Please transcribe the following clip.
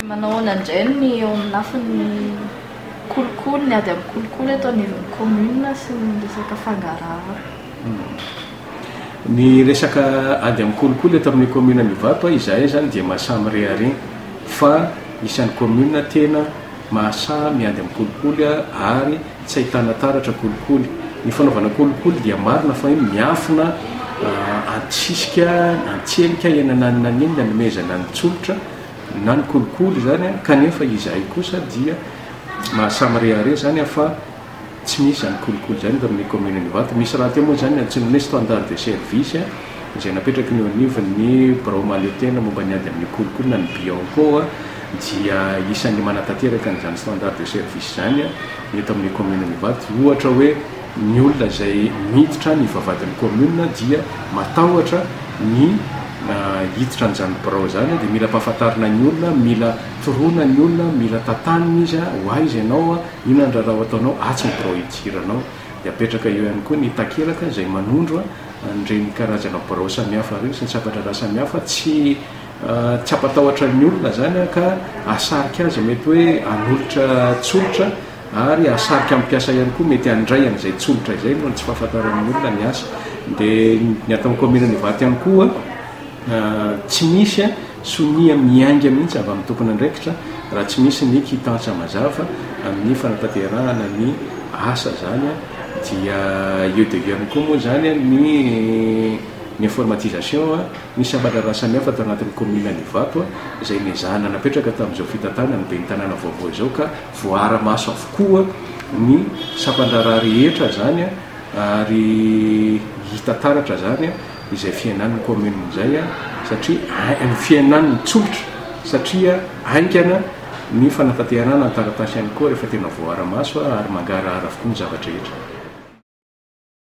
manao anandrainy eo amin'nafiny kolokolo ny ady amin'ny kolokolo eto anivon'ny commune sy ny resaka fangarahara. Ny resaka ady amin'ny kolokolo eto amin'ny commune Nivato izahay zany dia mahasamy rehareny fa isan'ny commune tena mahasahy miady amin'ny kolokolo ary tsy ahitana taratra kolokolo. Ny fanaovana kolokolo dia marina fa iny miafina antsisika antselika ianananina nomezana ny tsolotra na ny kolokolo zany kanefa izahay kosa dia mahasamy rehareny zany fa tsy misy zany kolokolo zany amin'ny commune Nivato. Misy raha teo moa zany antsoina hoe standard de service izay napetraky ny anivon'ny birao mahaleotena momba ny ady amin'ny kolokolo na ny Bianco dia isan'ny manatanteraka n'izany standard de service zany eto amin'ny commune Nivato. Ohatra hoe ny olona izay miditra ny vavadin'ny commune dia matahotra ny hiditra n'izany birao zany dia mila mpahafantarina ny olona, mila toroana ny olona, mila tantanina izy ho aiza ianao inona ny raharaha ataonao atsy ny birao hidiranao. Dia apetraka eo ihany koa ny takelaka izay manondro an'ireny karazana birao samihafa ireny sy ny sabatra raha samihafa tsy ampatahotra ny olona zany ka asarika azy mety hoe anolotra tsolotra ary asarika ampiasa ihany koa mety handray an'izay tsolotra izay no tsy fahafantaran'ny olona ny asa. Dia ny atao amin'ny commune Nivato ihany koa tsy misy sonia miainga mihitsy avy amin'ny tompony andraikitra raha tsy misy ny quittance mazava amin'ny fanatanterahana ny asa zany dia eo de ihany koa moa zany ny informatisation ny sabatra raha samihafa tao anatin'ny commune Nivato izay nezahana napetraka tamin'izao fitantanana be ny tanàna vaovao izao ka voara-maso avokoa ny sapan-draharaha rehetra zany ary hita taratra zany izay fiainan'ny commune izay satria ny fiainan'ny tsolotra satria haingana ny fanatanterahana ny taratasy ihany koa rehefa tena voara-maso ary mangarahara avokoa ny zavatra rehetra.